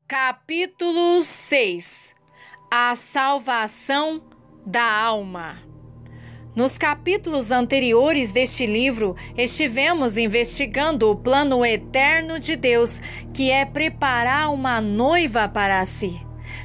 Capítulo 6. A salvação da alma. Nos capítulos anteriores deste livro, estivemos investigando o plano eterno de Deus, que é preparar uma noiva para si.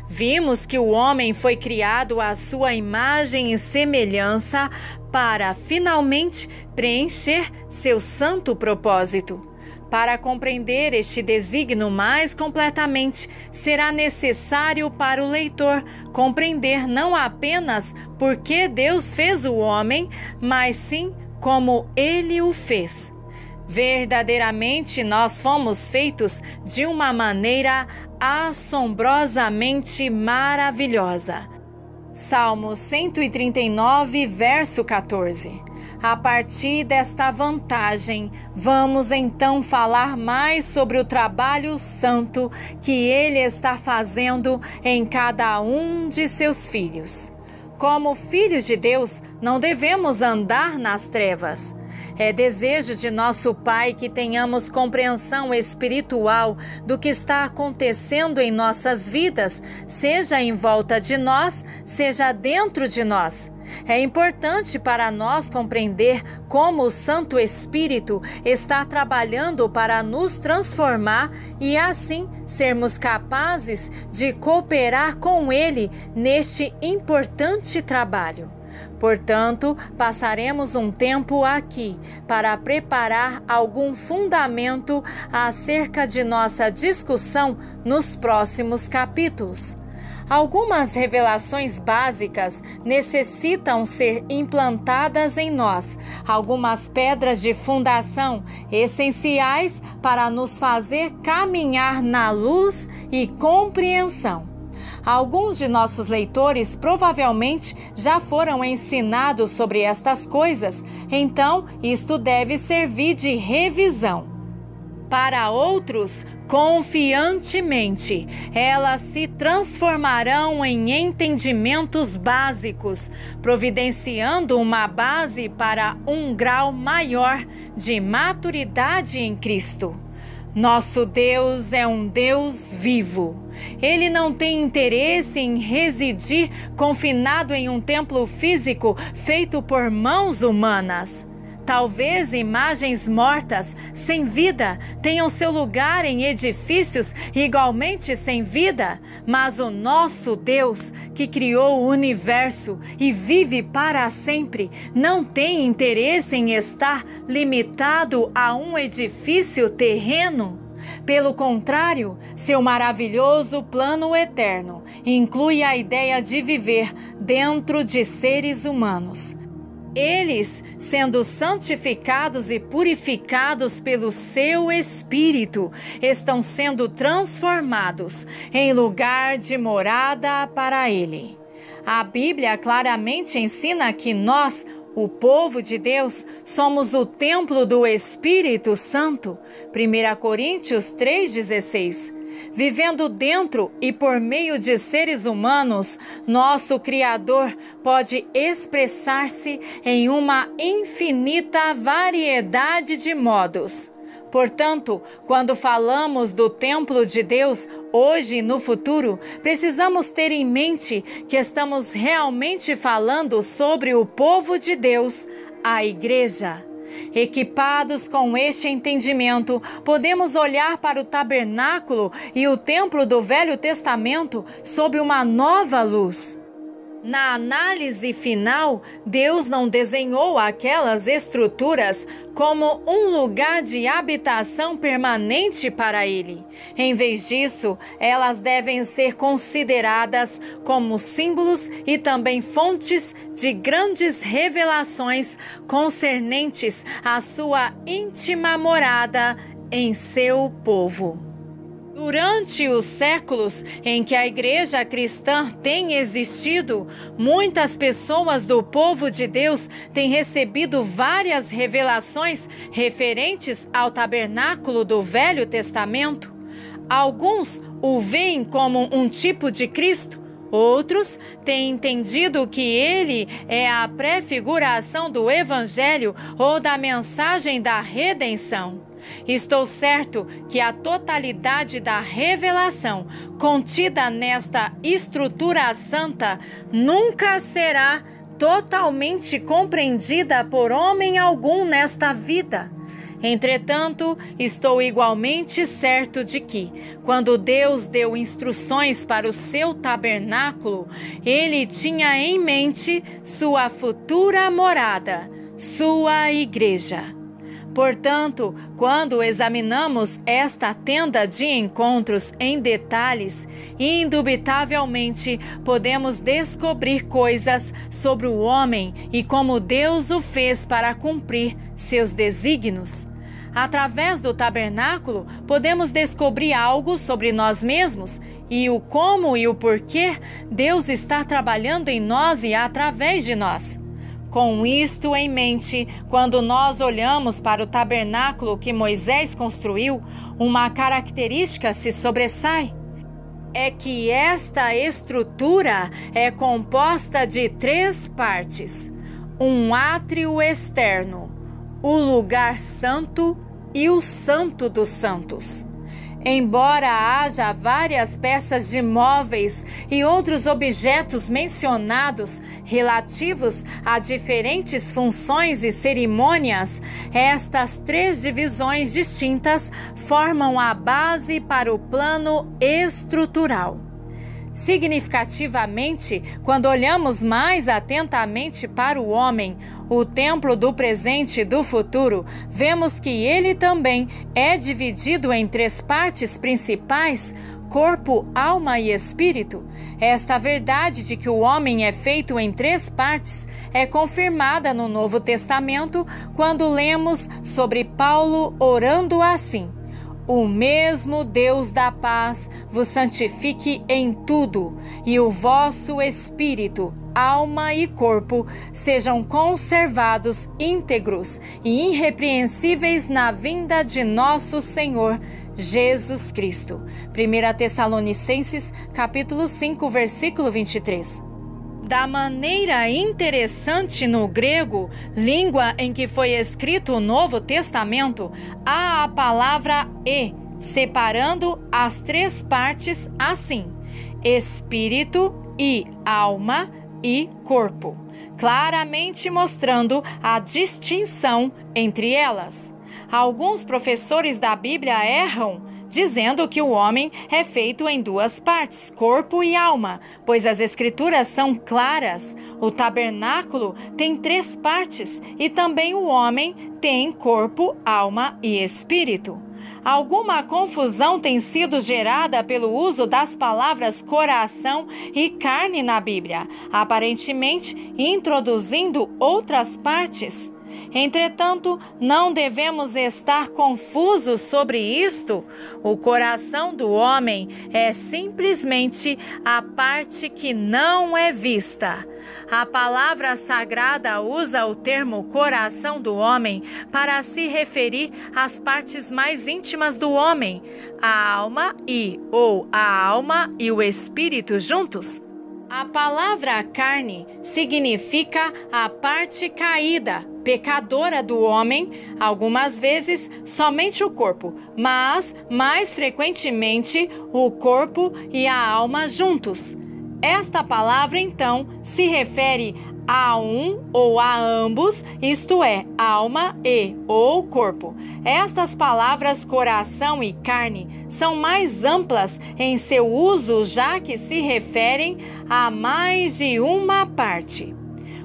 Vimos que o homem foi criado à sua imagem e semelhança para, finalmente, preencher seu santo propósito. Para compreender este desígnio mais completamente, será necessário para o leitor compreender não apenas por que Deus fez o homem, mas sim como ele o fez. Verdadeiramente, nós fomos feitos de uma maneira assombrosamente maravilhosa. Salmo 139, verso 14. A partir desta vantagem, vamos então falar mais sobre o trabalho santo que ele está fazendo em cada um de seus filhos. Como filhos de Deus, não devemos andar nas trevas. É desejo de nosso Pai que tenhamos compreensão espiritual do que está acontecendo em nossas vidas, seja em volta de nós, seja dentro de nós. É importante para nós compreender como o Santo Espírito está trabalhando para nos transformar e assim sermos capazes de cooperar com Ele neste importante trabalho. Portanto, passaremos um tempo aqui para preparar algum fundamento acerca de nossa discussão nos próximos capítulos. Algumas revelações básicas necessitam ser implantadas em nós, algumas pedras de fundação essenciais para nos fazer caminhar na luz e compreensão. Alguns de nossos leitores provavelmente já foram ensinados sobre estas coisas, então isto deve servir de revisão. Para outros, confiantemente, elas se transformarão em entendimentos básicos, providenciando uma base para um grau maior de maturidade em Cristo. Nosso Deus é um Deus vivo. Ele não tem interesse em residir confinado em um templo físico feito por mãos humanas. Talvez imagens mortas, sem vida, tenham seu lugar em edifícios igualmente sem vida, mas o nosso Deus, que criou o universo e vive para sempre, não tem interesse em estar limitado a um edifício terreno. Pelo contrário, seu maravilhoso plano eterno inclui a ideia de viver dentro de seres humanos. Eles, sendo santificados e purificados pelo seu Espírito, estão sendo transformados em lugar de morada para Ele. A Bíblia claramente ensina que nós, o povo de Deus, somos o templo do Espírito Santo. 1 Coríntios 3,16. Vivendo dentro e por meio de seres humanos, nosso Criador pode expressar-se em uma infinita variedade de modos. Portanto, quando falamos do templo de Deus, hoje e no futuro, precisamos ter em mente que estamos realmente falando sobre o povo de Deus, a Igreja. Equipados com este entendimento, podemos olhar para o tabernáculo e o templo do Velho Testamento sob uma nova luz. Na análise final, Deus não desenhou aquelas estruturas como um lugar de habitação permanente para Ele. Em vez disso, elas devem ser consideradas como símbolos e também fontes de grandes revelações concernentes à sua íntima morada em seu povo. Durante os séculos em que a igreja cristã tem existido, muitas pessoas do povo de Deus têm recebido várias revelações referentes ao tabernáculo do Velho Testamento. Alguns o veem como um tipo de Cristo, outros têm entendido que ele é a prefiguração do Evangelho ou da mensagem da redenção. Estou certo que a totalidade da revelação contida nesta estrutura santa nunca será totalmente compreendida por homem algum nesta vida. Entretanto, estou igualmente certo de que, quando Deus deu instruções para o seu tabernáculo, Ele tinha em mente sua futura morada, sua igreja. Portanto, quando examinamos esta tenda de encontros em detalhes, indubitavelmente podemos descobrir coisas sobre o homem e como Deus o fez para cumprir seus desígnios. Através do tabernáculo, podemos descobrir algo sobre nós mesmos e o como e o porquê Deus está trabalhando em nós e através de nós. Com isto em mente, quando nós olhamos para o tabernáculo que Moisés construiu, uma característica se sobressai. É que esta estrutura é composta de 3 partes: um átrio externo, o lugar santo e o Santo dos Santos. Embora haja várias peças de móveis e outros objetos mencionados relativos a diferentes funções e cerimônias, estas 3 divisões distintas formam a base para o plano estrutural. Significativamente, quando olhamos mais atentamente para o homem, o templo do presente e do futuro, vemos que ele também é dividido em 3 partes principais: corpo, alma e espírito. Esta verdade de que o homem é feito em 3 partes é confirmada no Novo Testamento quando lemos sobre Paulo orando assim: o mesmo Deus da paz vos santifique em tudo, e o vosso espírito, alma e corpo sejam conservados íntegros e irrepreensíveis na vinda de nosso Senhor Jesus Cristo. 1 Tessalonicenses, capítulo 5, versículo 23. Da maneira interessante no grego, língua em que foi escrito o Novo Testamento, há a palavra "e", separando as 3 partes assim: espírito e alma e corpo, claramente mostrando a distinção entre elas. Alguns professores da Bíblia erram dizendo que o homem é feito em 2 partes, corpo e alma, pois as Escrituras são claras. O tabernáculo tem 3 partes e também o homem tem corpo, alma e espírito. Alguma confusão tem sido gerada pelo uso das palavras coração e carne na Bíblia, aparentemente introduzindo outras partes. Entretanto, não devemos estar confusos sobre isto. O coração do homem é simplesmente a parte que não é vista. A palavra sagrada usa o termo coração do homem para se referir às partes mais íntimas do homem, a alma ou a alma e o espírito juntos. A palavra carne significa a parte caída, pecadora do homem, algumas vezes somente o corpo, mas mais frequentemente o corpo e a alma juntos. Esta palavra então se refere a um ou a ambos, isto é, alma e ou corpo. Estas palavras coração e carne são mais amplas em seu uso, já que se referem a mais de uma parte.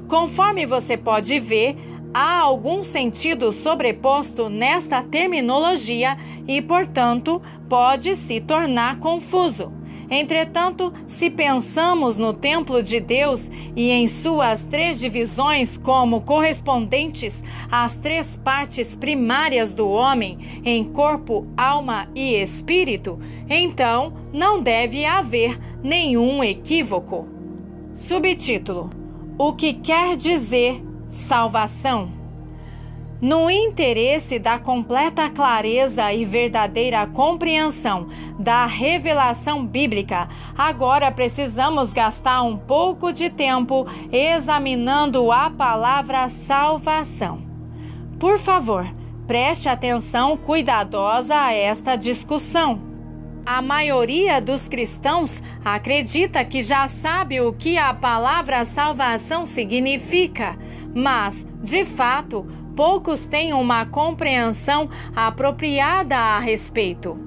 Conforme você pode ver, há algum sentido sobreposto nesta terminologia e, portanto, pode se tornar confuso. Entretanto, se pensamos no templo de Deus e em suas 3 divisões como correspondentes às 3 partes primárias do homem, em corpo, alma e espírito, então não deve haver nenhum equívoco. Subtítulo: o que quer dizer salvação? No interesse da completa clareza e verdadeira compreensão da revelação bíblica, agora precisamos gastar um pouco de tempo examinando a palavra salvação. Por favor, preste atenção cuidadosa a esta discussão. A maioria dos cristãos acredita que já sabe o que a palavra salvação significa, mas, de fato, poucos têm uma compreensão apropriada a respeito.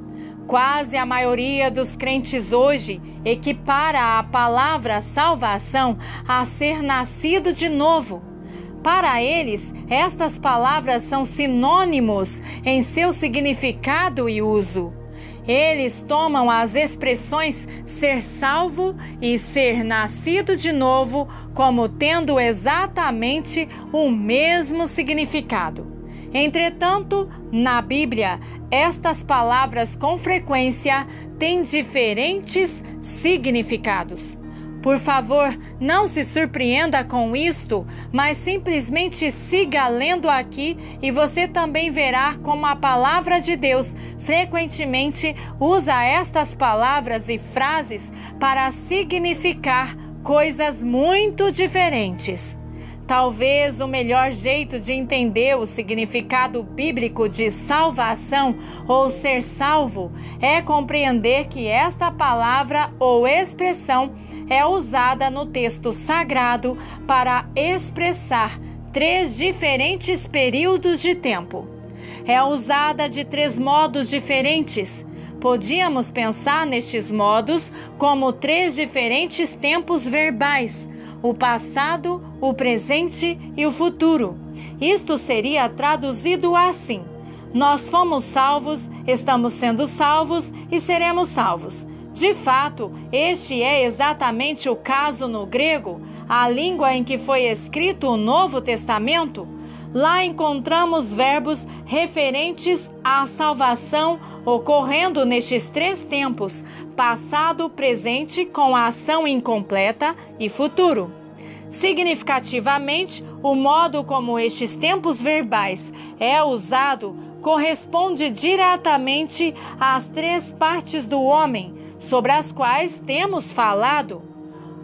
Quase a maioria dos crentes hoje equipara a palavra salvação a ser nascido de novo. Para eles, estas palavras são sinônimos em seu significado e uso. Eles tomam as expressões ser salvo e ser nascido de novo como tendo exatamente o mesmo significado. Entretanto, na Bíblia, estas palavras com frequência têm diferentes significados. Por favor, não se surpreenda com isto, mas simplesmente siga lendo aqui e você também verá como a palavra de Deus frequentemente usa estas palavras e frases para significar coisas muito diferentes. Talvez o melhor jeito de entender o significado bíblico de salvação ou ser salvo é compreender que esta palavra ou expressão é usada no texto sagrado para expressar 3 diferentes períodos de tempo. É usada de 3 modos diferentes. Podíamos pensar nestes modos como 3 diferentes tempos verbais: o passado, o presente e o futuro. Isto seria traduzido assim: nós fomos salvos, estamos sendo salvos e seremos salvos. De fato, este é exatamente o caso no grego, a língua em que foi escrito o Novo Testamento. Lá encontramos verbos referentes à salvação ocorrendo nestes 3 tempos: passado, presente com a ação incompleta e futuro. Significativamente, o modo como estes tempos verbais é usado corresponde diretamente às 3 partes do homem sobre as quais temos falado.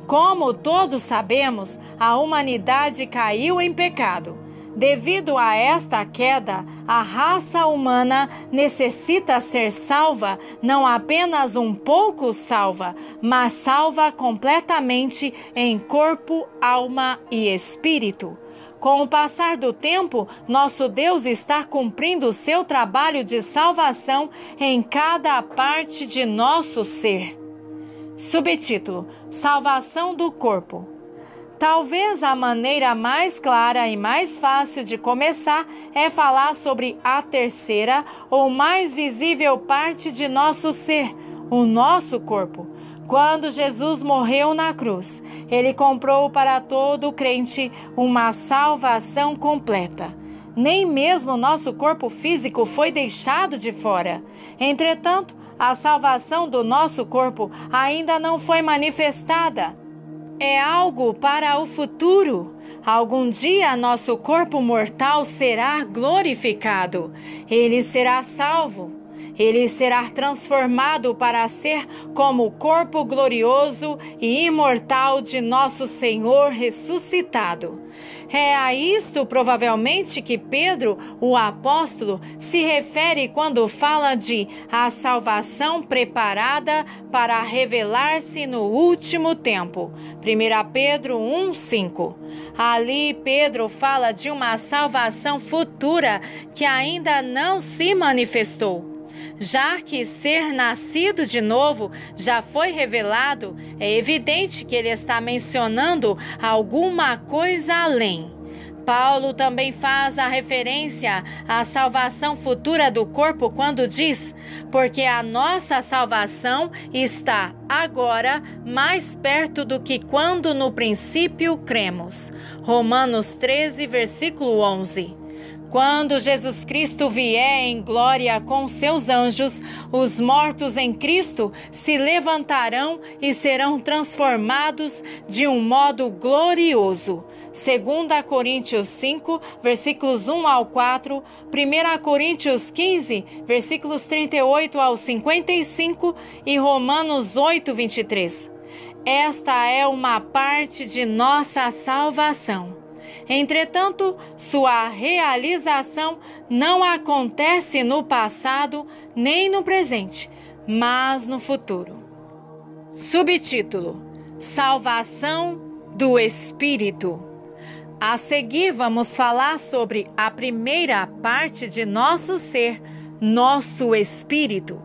Como todos sabemos, a humanidade caiu em pecado. Devido a esta queda, a raça humana necessita ser salva, não apenas um pouco salva, mas salva completamente em corpo, alma e espírito. Com o passar do tempo, nosso Deus está cumprindo o seu trabalho de salvação em cada parte de nosso ser. Subtítulo: Salvação do corpo. Talvez a maneira mais clara e mais fácil de começar é falar sobre a terceira ou mais visível parte de nosso ser, o nosso corpo. Quando Jesus morreu na cruz, ele comprou para todo crente uma salvação completa. Nem mesmo nosso corpo físico foi deixado de fora. Entretanto, a salvação do nosso corpo ainda não foi manifestada. É algo para o futuro. Algum dia nosso corpo mortal será glorificado. Ele será salvo. Ele será transformado para ser como o corpo glorioso e imortal de nosso Senhor ressuscitado. É a isto provavelmente que Pedro, o apóstolo, se refere quando fala de a salvação preparada para revelar-se no último tempo. 1 Pedro 1:5. Ali Pedro fala de uma salvação futura que ainda não se manifestou. Já que ser nascido de novo já foi revelado, é evidente que ele está mencionando alguma coisa além. Paulo também faz a referência à salvação futura do corpo quando diz: porque a nossa salvação está agora mais perto do que quando no princípio cremos. Romanos 13, versículo 11. Quando Jesus Cristo vier em glória com seus anjos, os mortos em Cristo se levantarão e serão transformados de um modo glorioso. 2 Coríntios 5, versículos 1 ao 4, 1 Coríntios 15, versículos 38 ao 55 e Romanos 8, 23. Esta é uma parte de nossa salvação. Entretanto, sua realização não acontece no passado nem no presente, mas no futuro. Subtítulo: Salvação do Espírito. A seguir vamos falar sobre a primeira parte de nosso ser, nosso espírito.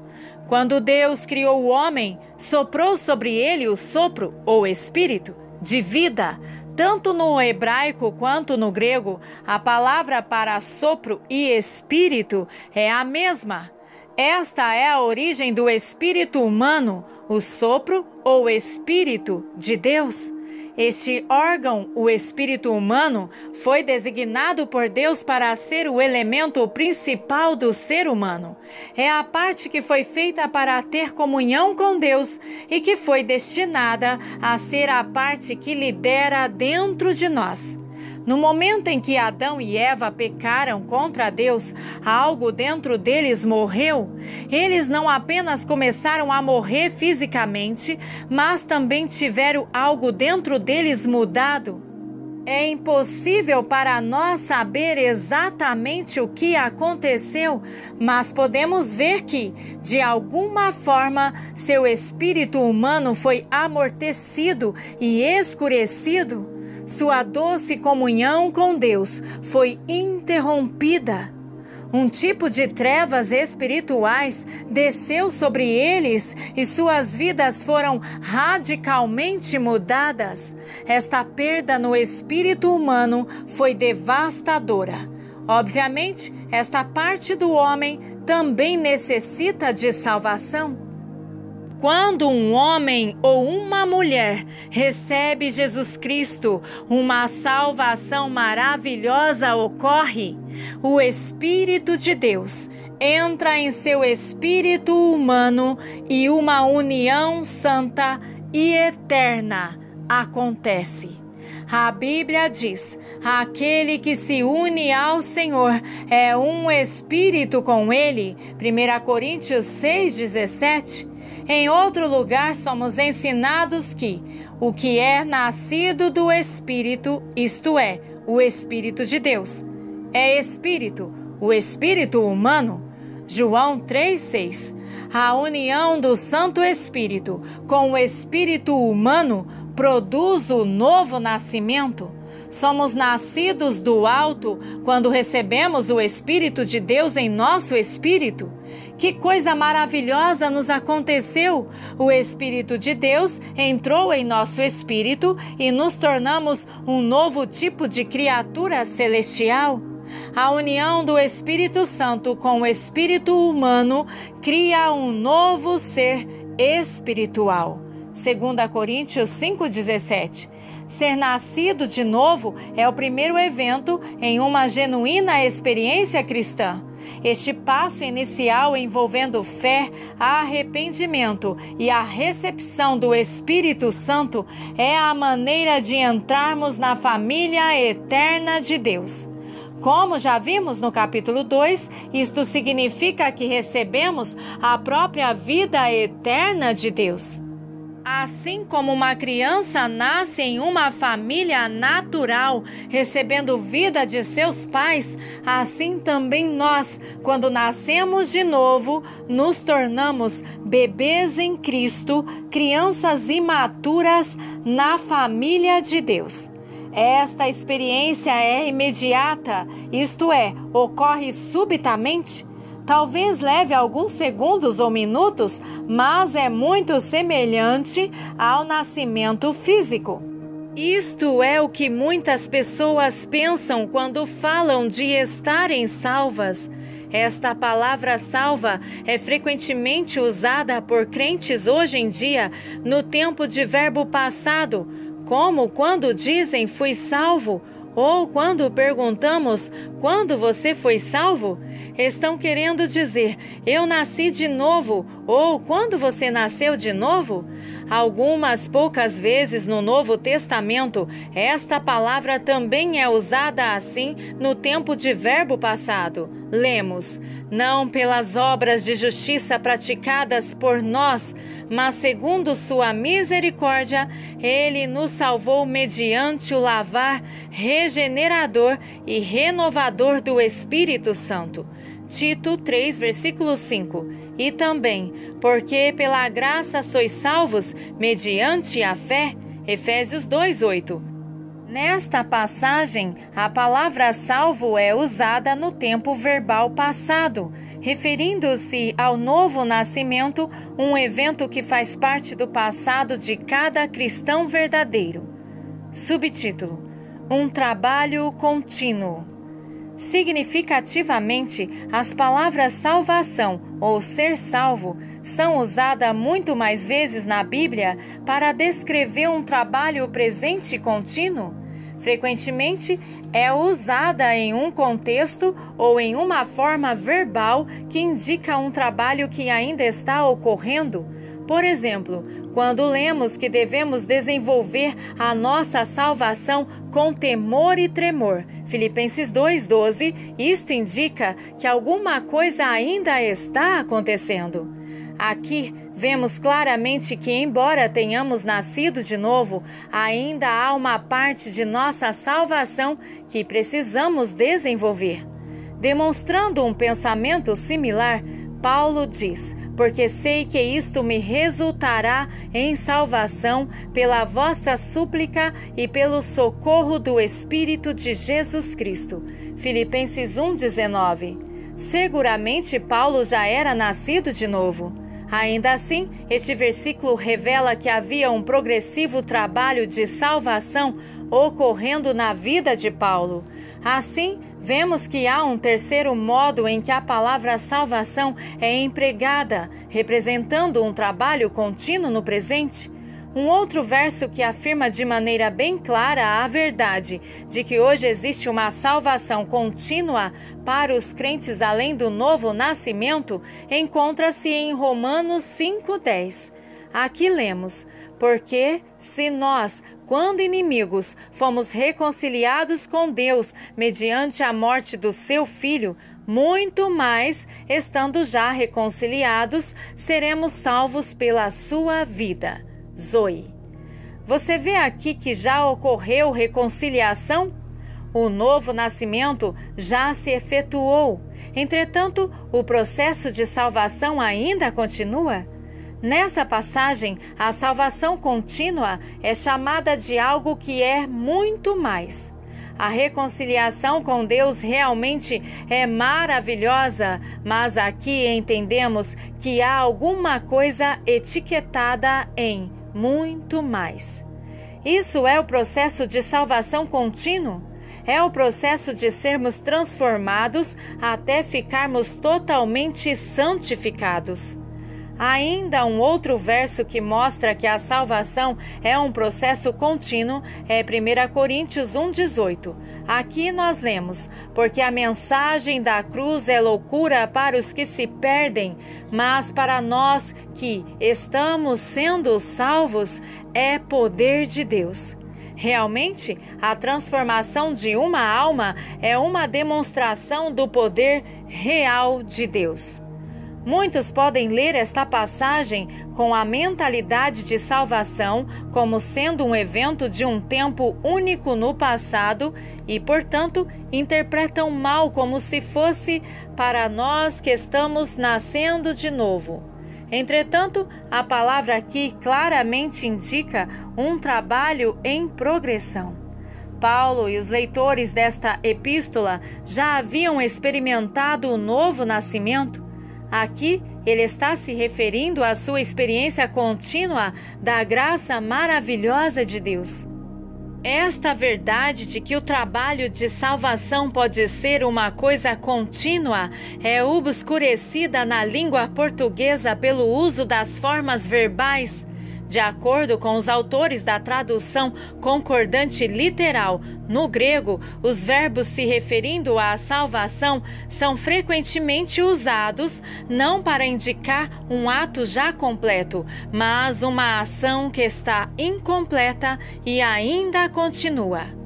Quando Deus criou o homem, soprou sobre ele o sopro ou espírito de vida. Tanto no hebraico quanto no grego, a palavra para sopro e espírito é a mesma. Esta é a origem do espírito humano, o sopro ou espírito de Deus. Este órgão, o espírito humano, foi designado por Deus para ser o elemento principal do ser humano. É a parte que foi feita para ter comunhão com Deus e que foi destinada a ser a parte que lidera dentro de nós. No momento em que Adão e Eva pecaram contra Deus, algo dentro deles morreu. Eles não apenas começaram a morrer fisicamente, mas também tiveram algo dentro deles mudado. É impossível para nós saber exatamente o que aconteceu, mas podemos ver que, de alguma forma, seu espírito humano foi amortecido e escurecido. Sua doce comunhão com Deus foi interrompida. Um tipo de trevas espirituais desceu sobre eles e suas vidas foram radicalmente mudadas. Esta perda no espírito humano foi devastadora. Obviamente, esta parte do homem também necessita de salvação. Quando um homem ou uma mulher recebe Jesus Cristo, uma salvação maravilhosa ocorre. O Espírito de Deus entra em seu espírito humano e uma união santa e eterna acontece. A Bíblia diz: aquele que se une ao Senhor é um espírito com ele. 1 Coríntios 6,17. Em outro lugar, somos ensinados que o que é nascido do Espírito, isto é, o Espírito de Deus, é Espírito, o Espírito humano. João 3,6. A união do Santo Espírito com o Espírito humano produz o novo nascimento. Somos nascidos do alto quando recebemos o Espírito de Deus em nosso espírito. Que coisa maravilhosa nos aconteceu! O Espírito de Deus entrou em nosso espírito e nos tornamos um novo tipo de criatura celestial. A união do Espírito Santo com o Espírito humano cria um novo ser espiritual. 2 Coríntios 5,17. Ser nascido de novo é o primeiro evento em uma genuína experiência cristã. Este passo inicial envolvendo fé, arrependimento e a recepção do Espírito Santo é a maneira de entrarmos na família eterna de Deus. Como já vimos no capítulo 2, isto significa que recebemos a própria vida eterna de Deus. Assim como uma criança nasce em uma família natural, recebendo vida de seus pais, assim também nós, quando nascemos de novo, nos tornamos bebês em Cristo, crianças imaturas na família de Deus. Esta experiência é imediata, isto é, ocorre subitamente. Talvez leve alguns segundos ou minutos, mas é muito semelhante ao nascimento físico. Isto é o que muitas pessoas pensam quando falam de estarem salvas. Esta palavra salva é frequentemente usada por crentes hoje em dia no tempo de verbo passado, como quando dizem fui salvo, ou quando perguntamos quando você foi salvo. Estão querendo dizer eu nasci de novo ou quando você nasceu de novo? Algumas poucas vezes no Novo Testamento, esta palavra também é usada assim no tempo de verbo passado. Lemos: não pelas obras de justiça praticadas por nós, mas segundo sua misericórdia, ele nos salvou mediante o lavar regenerador e renovador do Espírito Santo. Tito 3, versículo 5. E também, porque pela graça sois salvos, mediante a fé, Efésios 2, 8. Nesta passagem, a palavra salvo é usada no tempo verbal passado, referindo-se ao novo nascimento, um evento que faz parte do passado de cada cristão verdadeiro. Subtítulo: um trabalho contínuo. Significativamente, as palavras salvação ou ser salvo são usadas muito mais vezes na Bíblia para descrever um trabalho presente e contínuo. Frequentemente, é usada em um contexto ou em uma forma verbal que indica um trabalho que ainda está ocorrendo. Por exemplo, quando lemos que devemos desenvolver a nossa salvação com temor e tremor, Filipenses 2,12, isto indica que alguma coisa ainda está acontecendo. Aqui, vemos claramente que, embora tenhamos nascido de novo, ainda há uma parte de nossa salvação que precisamos desenvolver. Demonstrando um pensamento similar, Paulo diz: porque sei que isto me resultará em salvação pela vossa súplica e pelo socorro do Espírito de Jesus Cristo. Filipenses 1,19. Seguramente Paulo já era nascido de novo. Ainda assim, este versículo revela que havia um progressivo trabalho de salvação ocorrendo na vida de Paulo. Assim, vemos que há um terceiro modo em que a palavra salvação é empregada, representando um trabalho contínuo no presente. Um outro verso que afirma de maneira bem clara a verdade de que hoje existe uma salvação contínua para os crentes além do novo nascimento encontra-se em Romanos 5,10. Aqui lemos: porque se nós, quando inimigos, fomos reconciliados com Deus mediante a morte do seu Filho, muito mais, estando já reconciliados, seremos salvos pela sua vida. Zoe. Você vê aqui que já ocorreu reconciliação? O novo nascimento já se efetuou. Entretanto, o processo de salvação ainda continua. Nessa passagem, a salvação contínua é chamada de algo que é muito mais. A reconciliação com Deus realmente é maravilhosa, mas aqui entendemos que há alguma coisa etiquetada em muito mais. Isso é o processo de salvação contínuo. É o processo de sermos transformados até ficarmos totalmente santificados. Ainda um outro verso que mostra que a salvação é um processo contínuo é 1 Coríntios 1,18. Aqui nós lemos: porque a mensagem da cruz é loucura para os que se perdem, mas para nós que estamos sendo salvos é poder de Deus. Realmente, a transformação de uma alma é uma demonstração do poder real de Deus. Muitos podem ler esta passagem com a mentalidade de salvação como sendo um evento de um tempo único no passado e, portanto, interpretam mal como se fosse para nós que estamos nascendo de novo. Entretanto, a palavra aqui claramente indica um trabalho em progressão. Paulo e os leitores desta epístola já haviam experimentado o novo nascimento. Aqui, ele está se referindo à sua experiência contínua da graça maravilhosa de Deus. Esta verdade de que o trabalho de salvação pode ser uma coisa contínua é obscurecida na língua portuguesa pelo uso das formas verbais. De acordo com os autores da tradução concordante literal, no grego, os verbos se referindo à salvação são frequentemente usados não para indicar um ato já completo, mas uma ação que está incompleta e ainda continua.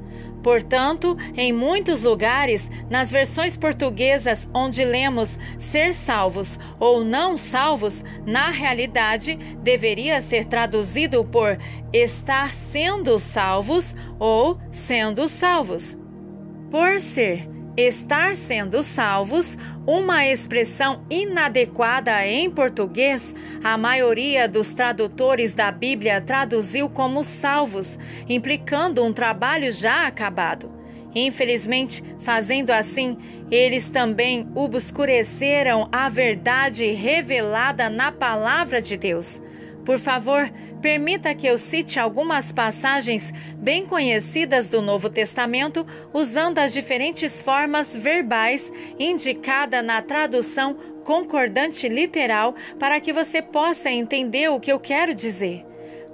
Portanto, em muitos lugares, nas versões portuguesas onde lemos ser salvos ou não salvos, na realidade deveria ser traduzido por estar sendo salvos ou sendo salvos. Por ser Estar sendo salvos, uma expressão inadequada em português, a maioria dos tradutores da Bíblia traduziu como salvos, implicando um trabalho já acabado. Infelizmente, fazendo assim, eles também obscureceram a verdade revelada na palavra de Deus. Por favor, permita que eu cite algumas passagens bem conhecidas do Novo Testamento, usando as diferentes formas verbais indicadas na tradução concordante literal, para que você possa entender o que eu quero dizer.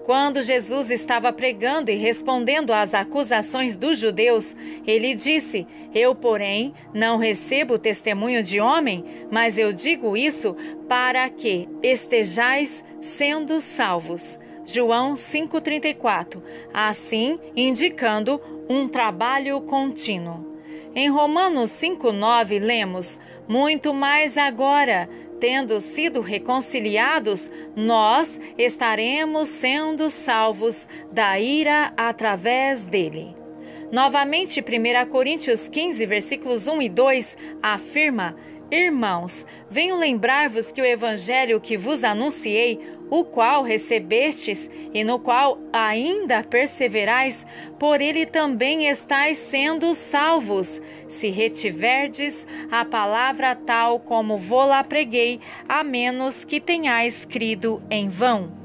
Quando Jesus estava pregando e respondendo às acusações dos judeus, ele disse: "Eu, porém, não recebo testemunho de homem, mas eu digo isso para que estejais sendo salvos." João 5,34, assim indicando um trabalho contínuo. Em Romanos 5,9 lemos: "Muito mais agora, tendo sido reconciliados, nós estaremos sendo salvos da ira através dele." Novamente, 1 Coríntios 15, versículos 1 e 2, afirma: "Irmãos, venho lembrar-vos que o evangelho que vos anunciei, o qual recebestes e no qual ainda perseverais, por ele também estáis sendo salvos, se retiverdes a palavra tal como vô-la preguei, a menos que tenhais crido em vão."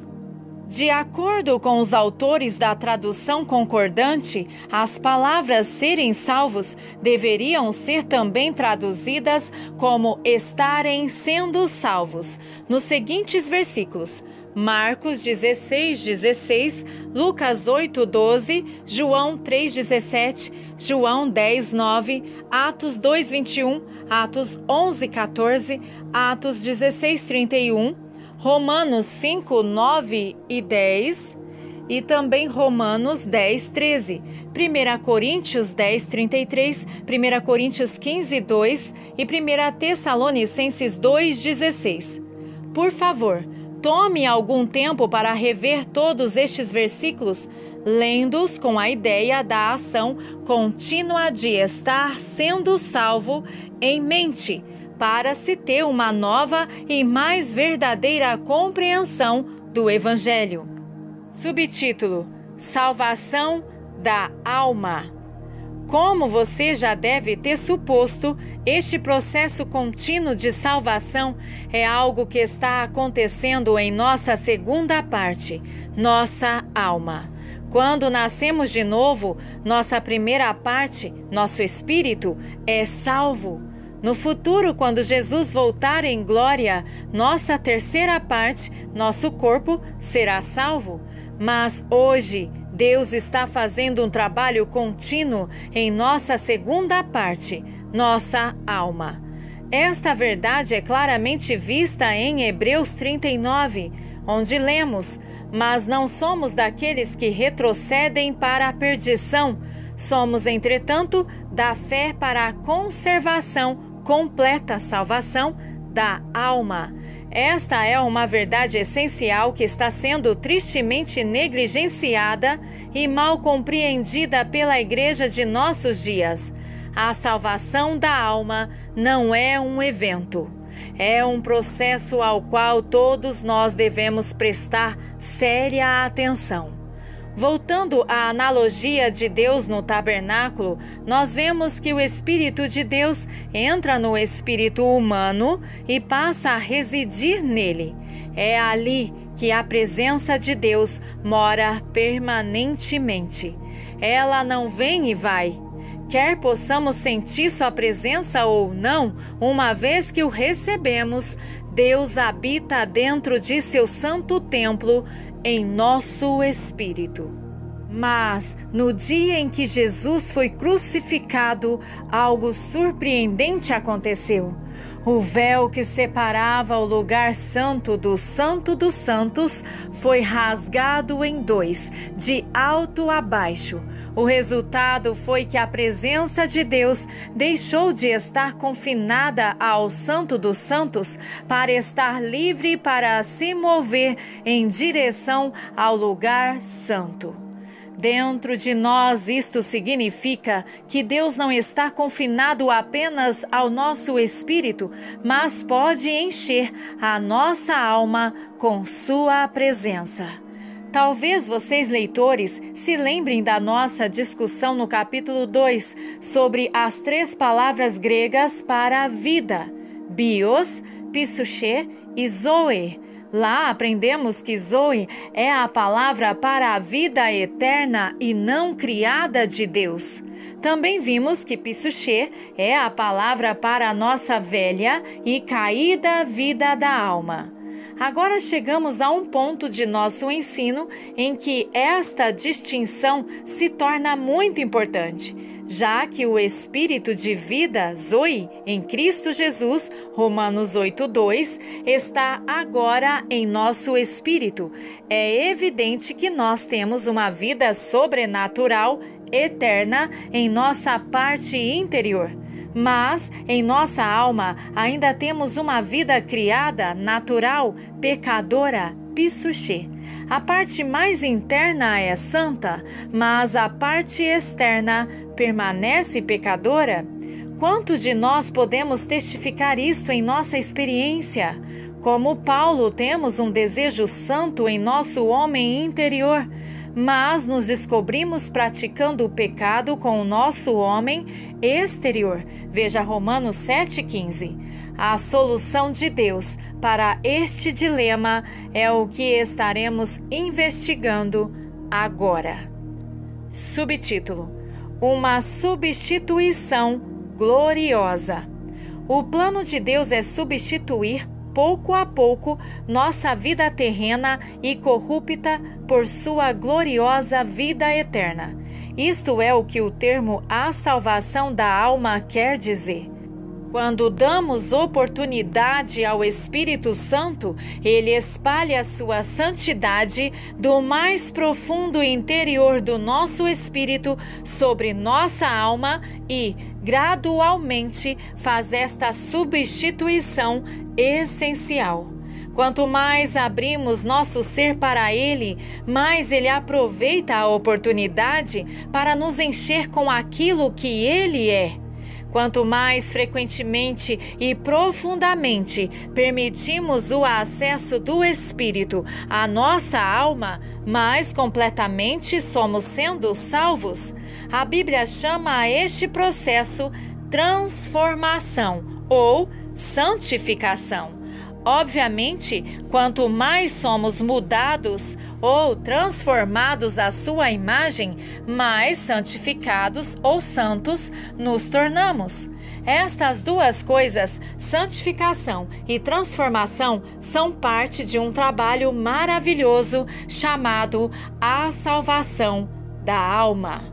De acordo com os autores da tradução concordante, as palavras serem salvos deveriam ser também traduzidas como estarem sendo salvos, nos seguintes versículos: Marcos 16:16, Lucas 8:12, João 3:17, João 10:9, Atos 2:21, Atos 11:14, Atos 16:31, Romanos 5, 9 e 10 e também Romanos 10, 13, 1 Coríntios 10, 33, 1 Coríntios 15, 2 e 1 Tessalonicenses 2, 16. Por favor, tome algum tempo para rever todos estes versículos, lendo-os com a ideia da ação contínua de estar sendo salvo em mente, para se ter uma nova e mais verdadeira compreensão do Evangelho. Subtítulo: Salvação da alma. Como você já deve ter suposto, este processo contínuo de salvação é algo que está acontecendo em nossa segunda parte, nossa alma. Quando nascemos de novo, nossa primeira parte, nosso espírito, é salvo. No futuro, quando Jesus voltar em glória, nossa terceira parte, nosso corpo, será salvo. Mas hoje, Deus está fazendo um trabalho contínuo em nossa segunda parte, nossa alma. Esta verdade é claramente vista em Hebreus 39, onde lemos: "Mas não somos daqueles que retrocedem para a perdição, somos, entretanto, da fé para a conservação, completa salvação da alma." Esta é uma verdade essencial que está sendo tristemente negligenciada e mal compreendida pela igreja de nossos dias. A salvação da alma não é um evento. É um processo ao qual todos nós devemos prestar séria atenção. Voltando à analogia de Deus no tabernáculo, nós vemos que o Espírito de Deus entra no espírito humano e passa a residir nele. É ali que a presença de Deus mora permanentemente. Ela não vem e vai. Quer possamos sentir sua presença ou não, uma vez que o recebemos, Deus habita dentro de seu santo templo, em nosso espírito. Mas, no dia em que Jesus foi crucificado, algo surpreendente aconteceu. O véu que separava o lugar santo do Santo dos Santos foi rasgado em dois, de alto a baixo. O resultado foi que a presença de Deus deixou de estar confinada ao Santo dos Santos para estar livre para se mover em direção ao lugar santo. Dentro de nós, isto significa que Deus não está confinado apenas ao nosso espírito, mas pode encher a nossa alma com sua presença. Talvez vocês, leitores, se lembrem da nossa discussão no capítulo 2 sobre as 3 palavras gregas para a vida: bios, psuche e zoe. Lá aprendemos que Zoe é a palavra para a vida eterna e não criada de Deus. Também vimos que psuche é a palavra para a nossa velha e caída vida da alma. Agora chegamos a um ponto de nosso ensino em que esta distinção se torna muito importante, já que o espírito de vida, Zoe, em Cristo Jesus, Romanos 8:2, está agora em nosso espírito. É evidente que nós temos uma vida sobrenatural, eterna, em nossa parte interior. Mas, em nossa alma, ainda temos uma vida criada, natural, pecadora, psuche. A parte mais interna é santa, mas a parte externa permanece pecadora? Quantos de nós podemos testificar isto em nossa experiência? Como Paulo, temos um desejo santo em nosso homem interior, mas nos descobrimos praticando o pecado com o nosso homem exterior. Veja Romanos 7,15. A solução de Deus para este dilema é o que estaremos investigando agora. Subtítulo: Uma substituição gloriosa. O plano de Deus é substituir pouco a pouco nossa vida terrena e corrupta por sua gloriosa vida eterna. Isto é o que o termo a salvação da alma quer dizer. Quando damos oportunidade ao Espírito Santo, ele espalha sua santidade do mais profundo interior do nosso espírito sobre nossa alma e, gradualmente, faz esta substituição essencial. Quanto mais abrimos nosso ser para Ele, mais Ele aproveita a oportunidade para nos encher com aquilo que Ele é. Quanto mais frequentemente e profundamente permitimos o acesso do Espírito à nossa alma, mais completamente somos sendo salvos. A Bíblia chama a este processo transformação ou santificação. Obviamente, quanto mais somos mudados ou transformados à sua imagem, mais santificados ou santos nos tornamos. Estas duas coisas, santificação e transformação, são parte de um trabalho maravilhoso chamado a salvação da alma.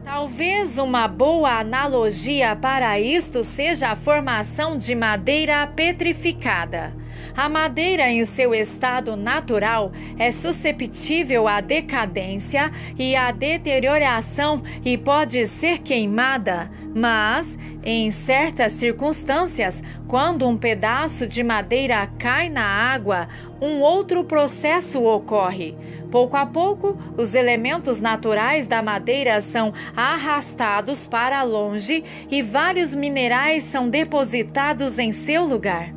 Talvez uma boa analogia para isto seja a formação de madeira petrificada. A madeira, em seu estado natural, é susceptível à decadência e à deterioração e pode ser queimada, mas, em certas circunstâncias, quando um pedaço de madeira cai na água, um outro processo ocorre. Pouco a pouco, os elementos naturais da madeira são arrastados para longe e vários minerais são depositados em seu lugar.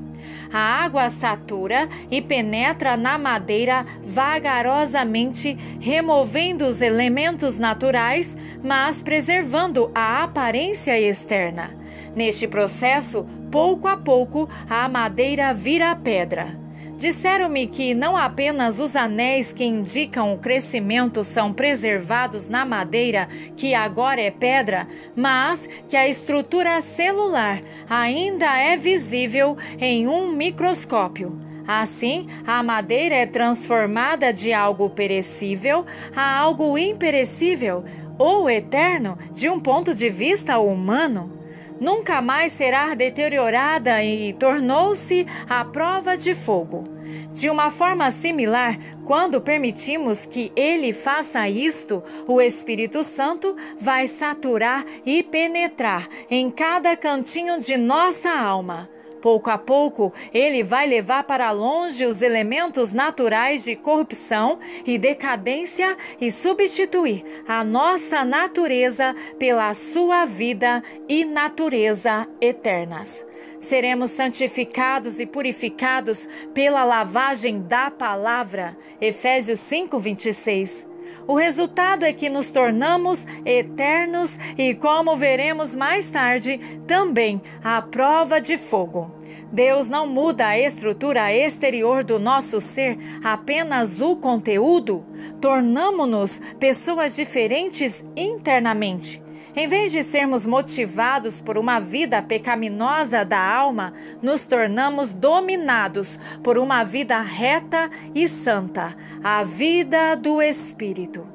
A água satura e penetra na madeira vagarosamente, removendo os elementos naturais, mas preservando a aparência externa. Neste processo, pouco a pouco, a madeira vira pedra. Disseram-me que não apenas os anéis que indicam o crescimento são preservados na madeira, que agora é pedra, mas que a estrutura celular ainda é visível em um microscópio. Assim, a madeira é transformada de algo perecível a algo imperecível ou eterno de um ponto de vista humano. Nunca mais será deteriorada e tornou-se à prova de fogo. De uma forma similar, quando permitimos que Ele faça isto, o Espírito Santo vai saturar e penetrar em cada cantinho de nossa alma. Pouco a pouco, ele vai levar para longe os elementos naturais de corrupção e decadência e substituir a nossa natureza pela sua vida e natureza eternas. Seremos santificados e purificados pela lavagem da palavra. Efésios 5:26. O resultado é que nos tornamos eternos e, como veremos mais tarde, também à prova de fogo. Deus não muda a estrutura exterior do nosso ser, apenas o conteúdo. Tornamo-nos pessoas diferentes internamente. Em vez de sermos motivados por uma vida pecaminosa da alma, nos tornamos dominados por uma vida reta e santa, a vida do Espírito.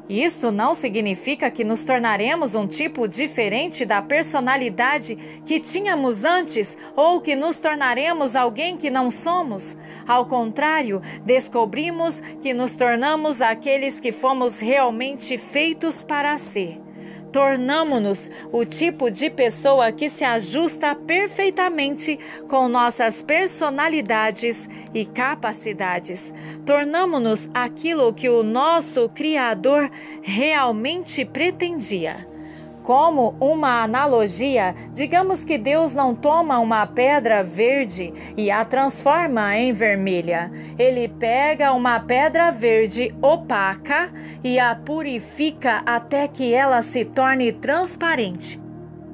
Isto não significa que nos tornaremos um tipo diferente da personalidade que tínhamos antes ou que nos tornaremos alguém que não somos. Ao contrário, descobrimos que nos tornamos aqueles que fomos realmente feitos para ser. Tornamo-nos o tipo de pessoa que se ajusta perfeitamente com nossas personalidades e capacidades. Tornamo-nos aquilo que o nosso Criador realmente pretendia. Como uma analogia, digamos que Deus não toma uma pedra verde e a transforma em vermelha. Ele pega uma pedra verde opaca e a purifica até que ela se torne transparente.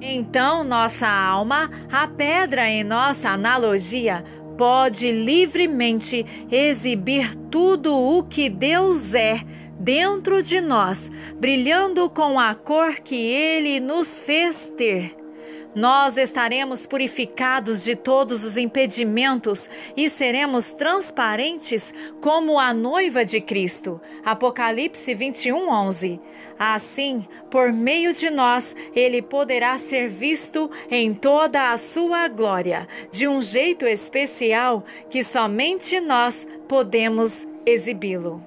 Então, nossa alma, a pedra em nossa analogia, pode livremente exibir tudo o que Deus é dentro de nós, brilhando com a cor que Ele nos fez ter. Nós estaremos purificados de todos os impedimentos e seremos transparentes como a noiva de Cristo. Apocalipse 21:11. Assim, por meio de nós, Ele poderá ser visto em toda a sua glória, de um jeito especial que somente nós podemos exibi-lo.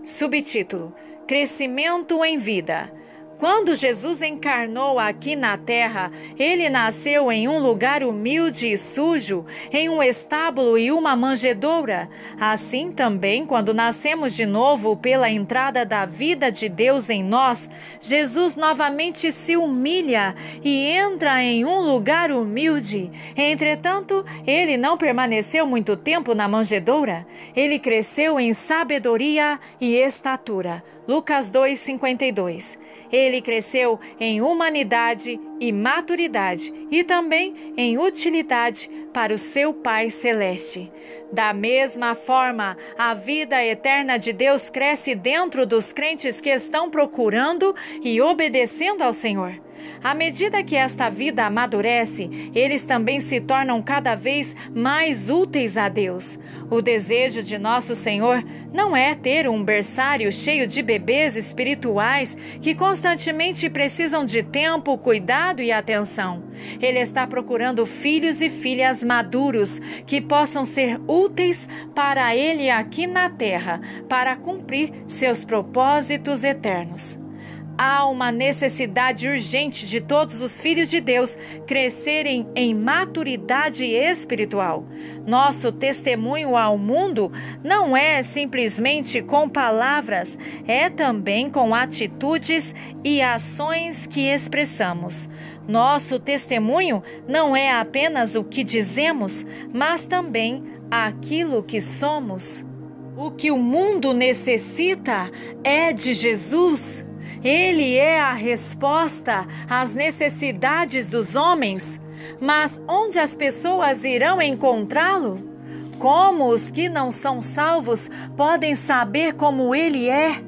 Subtítulo: Crescimento em vida. Quando Jesus encarnou aqui na terra, ele nasceu em um lugar humilde e sujo, em um estábulo e uma manjedoura. Assim também, quando nascemos de novo pela entrada da vida de Deus em nós, Jesus novamente se humilha e entra em um lugar humilde. Entretanto, ele não permaneceu muito tempo na manjedoura. Ele cresceu em sabedoria e estatura. Lucas 2:52. Ele cresceu em humanidade e maturidade e também em utilidade para o seu Pai Celeste. Da mesma forma, a vida eterna de Deus cresce dentro dos crentes que estão procurando e obedecendo ao Senhor. À medida que esta vida amadurece, eles também se tornam cada vez mais úteis a Deus. O desejo de nosso Senhor não é ter um berçário cheio de bebês espirituais que constantemente precisam de tempo, cuidado e atenção. Ele está procurando filhos e filhas maduros que possam ser úteis para Ele aqui na terra, para cumprir seus propósitos eternos. Há uma necessidade urgente de todos os filhos de Deus crescerem em maturidade espiritual. Nosso testemunho ao mundo não é simplesmente com palavras, é também com atitudes e ações que expressamos. Nosso testemunho não é apenas o que dizemos, mas também aquilo que somos. O que o mundo necessita é de Jesus. Ele é a resposta às necessidades dos homens. Mas onde as pessoas irão encontrá-lo? Como os que não são salvos podem saber como Ele é?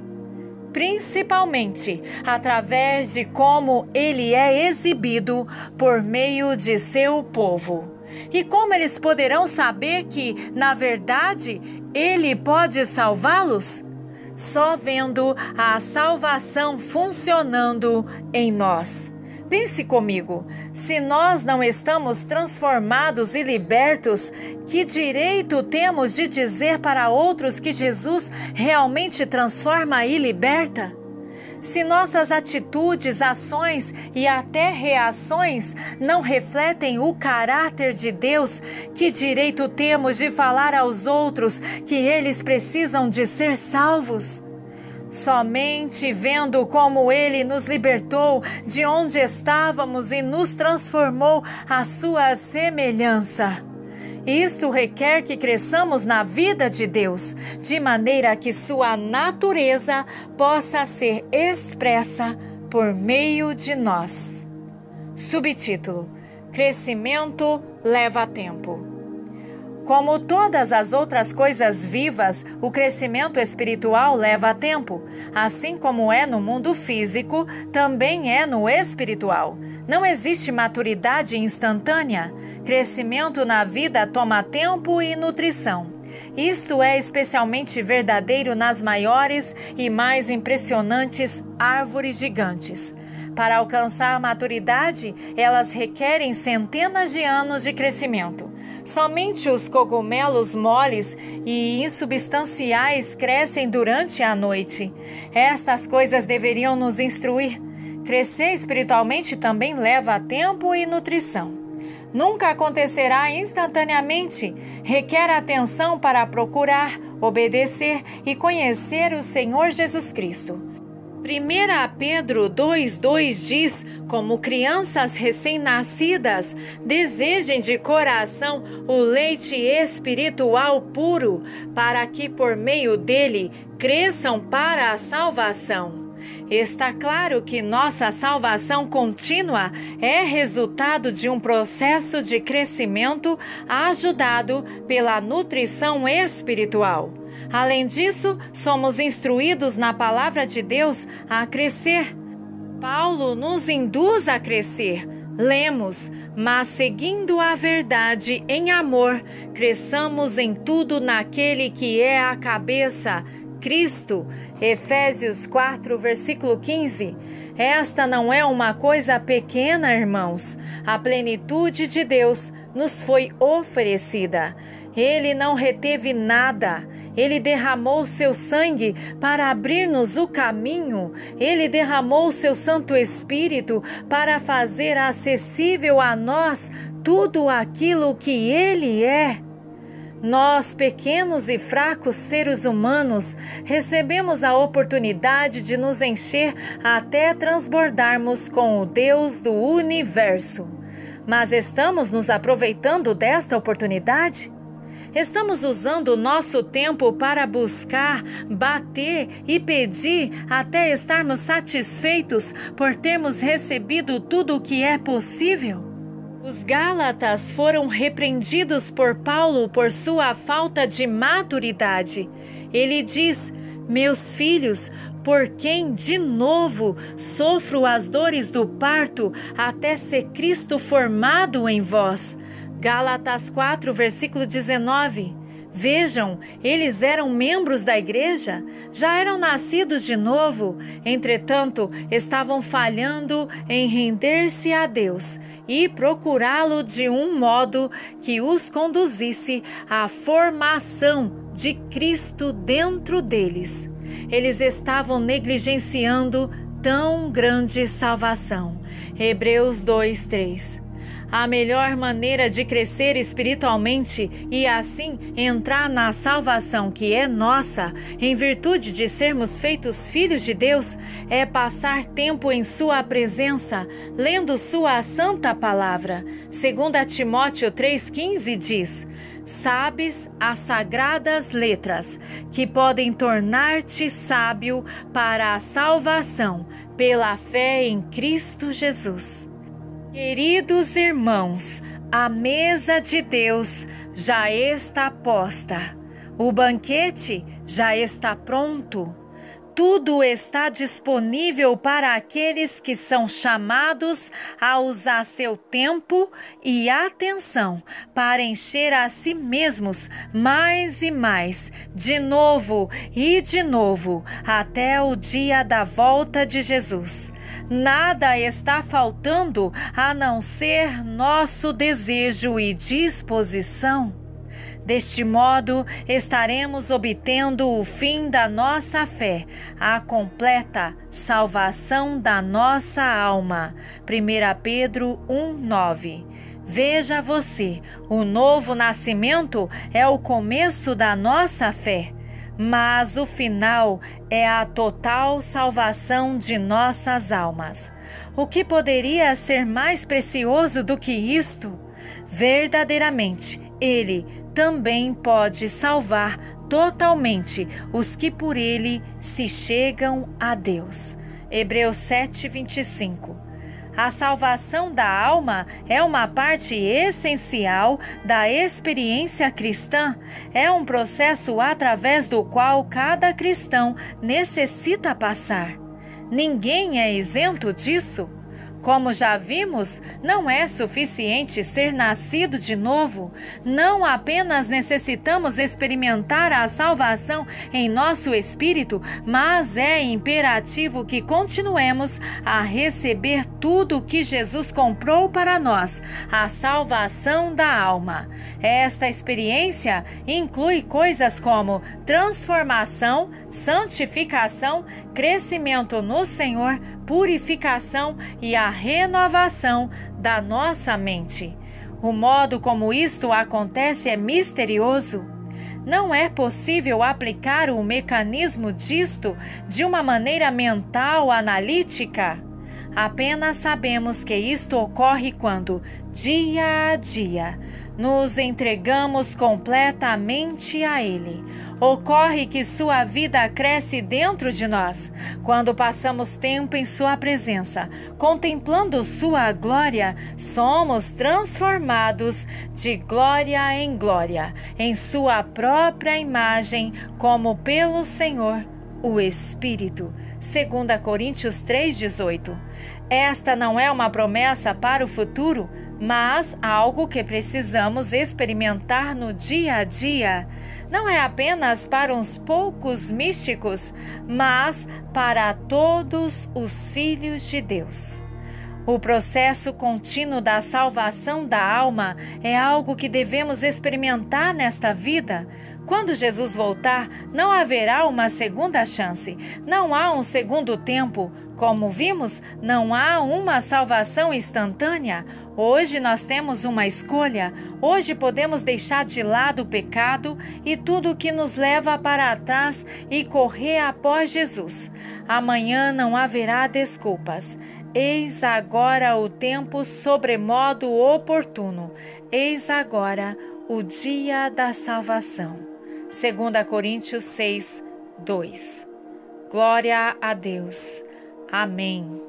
Principalmente através de como Ele é exibido por meio de seu povo. E como eles poderão saber que, na verdade, Ele pode salvá-los? Só vendo a salvação funcionando em nós. Pense comigo, se nós não estamos transformados e libertos, que direito temos de dizer para outros que Jesus realmente transforma e liberta? Se nossas atitudes, ações e até reações não refletem o caráter de Deus, que direito temos de falar aos outros que eles precisam de ser salvos? Somente vendo como Ele nos libertou de onde estávamos e nos transformou à sua semelhança. Isto requer que cresçamos na vida de Deus, de maneira que sua natureza possa ser expressa por meio de nós. Subtítulo: Crescimento leva tempo. Como todas as outras coisas vivas, o crescimento espiritual leva tempo. Assim como é no mundo físico, também é no espiritual. Não existe maturidade instantânea. Crescimento na vida toma tempo e nutrição. Isto é especialmente verdadeiro nas maiores e mais impressionantes árvores gigantes. Para alcançar a maturidade, elas requerem centenas de anos de crescimento. Somente os cogumelos moles e insubstanciais crescem durante a noite. Estas coisas deveriam nos instruir. Crescer espiritualmente também leva tempo e nutrição. Nunca acontecerá instantaneamente. Requer atenção para procurar, obedecer e conhecer o Senhor Jesus Cristo. 1 Pedro 2,2 diz: como crianças recém-nascidas, desejem de coração o leite espiritual puro, para que por meio dele cresçam para a salvação. Está claro que nossa salvação contínua é resultado de um processo de crescimento ajudado pela nutrição espiritual. Além disso, somos instruídos na palavra de Deus a crescer. Paulo nos induz a crescer. Lemos: mas seguindo a verdade em amor, cresçamos em tudo naquele que é a cabeça, Cristo. Efésios 4, versículo 15. Esta não é uma coisa pequena, irmãos. A plenitude de Deus nos foi oferecida. Ele não reteve nada. Ele derramou seu sangue para abrir-nos o caminho. Ele derramou seu Santo Espírito para fazer acessível a nós tudo aquilo que Ele é. Nós, pequenos e fracos seres humanos, recebemos a oportunidade de nos encher até transbordarmos com o Deus do universo. Mas estamos nos aproveitando desta oportunidade? Estamos usando o nosso tempo para buscar, bater e pedir até estarmos satisfeitos por termos recebido tudo o que é possível? Os Gálatas foram repreendidos por Paulo por sua falta de maturidade. Ele diz: meus filhos, por quem de novo sofro as dores do parto até ser Cristo formado em vós. Gálatas 4, versículo 19. Vejam, eles eram membros da igreja, já eram nascidos de novo, entretanto, estavam falhando em render-se a Deus e procurá-lo de um modo que os conduzisse à formação de Cristo dentro deles. Eles estavam negligenciando tão grande salvação. Hebreus 2, 3. A melhor maneira de crescer espiritualmente e assim entrar na salvação que é nossa, em virtude de sermos feitos filhos de Deus, é passar tempo em sua presença, lendo sua santa palavra. 2 Timóteo 3,15 diz: sabes as sagradas letras, que podem tornar-te sábio para a salvação, pela fé em Cristo Jesus. Queridos irmãos, a mesa de Deus já está posta. O banquete já está pronto. Tudo está disponível para aqueles que são chamados a usar seu tempo e atenção para encher a si mesmos mais e mais, de novo e de novo, até o dia da volta de Jesus. Nada está faltando a não ser nosso desejo e disposição. Deste modo, estaremos obtendo o fim da nossa fé, a completa salvação da nossa alma. 1 Pedro 1:9. Veja você, o novo nascimento é o começo da nossa fé, mas o final é a total salvação de nossas almas. O que poderia ser mais precioso do que isto? Verdadeiramente, Ele também pode salvar totalmente os que por Ele se chegam a Deus. Hebreus 7:25. A salvação da alma é uma parte essencial da experiência cristã. É um processo através do qual cada cristão necessita passar. Ninguém é isento disso. Como já vimos, não é suficiente ser nascido de novo. Não apenas necessitamos experimentar a salvação em nosso espírito, mas é imperativo que continuemos a receber tudo o que Jesus comprou para nós, a salvação da alma. Esta experiência inclui coisas como transformação, santificação, crescimento no Senhor, purificação e a renovação da nossa mente. O modo como isto acontece é misterioso. Não é possível aplicar o mecanismo disto de uma maneira mental analítica. Apenas sabemos que isto ocorre quando, dia a dia, nos entregamos completamente a Ele. Ocorre que sua vida cresce dentro de nós. Quando passamos tempo em sua presença, contemplando sua glória, somos transformados de glória em glória, em sua própria imagem, como pelo Senhor, o Espírito. 2 Coríntios 3:18. Esta não é uma promessa para o futuro, mas algo que precisamos experimentar no dia a dia. Não é apenas para uns poucos místicos, mas para todos os filhos de Deus. O processo contínuo da salvação da alma é algo que devemos experimentar nesta vida. Quando Jesus voltar, não haverá uma segunda chance, não há um segundo tempo. Como vimos, não há uma salvação instantânea. Hoje nós temos uma escolha. Hoje podemos deixar de lado o pecado e tudo o que nos leva para trás e correr após Jesus. Amanhã não haverá desculpas. Eis agora o tempo sobremodo oportuno. Eis agora o dia da salvação. 2 Coríntios 6:2. Glória a Deus. Amém.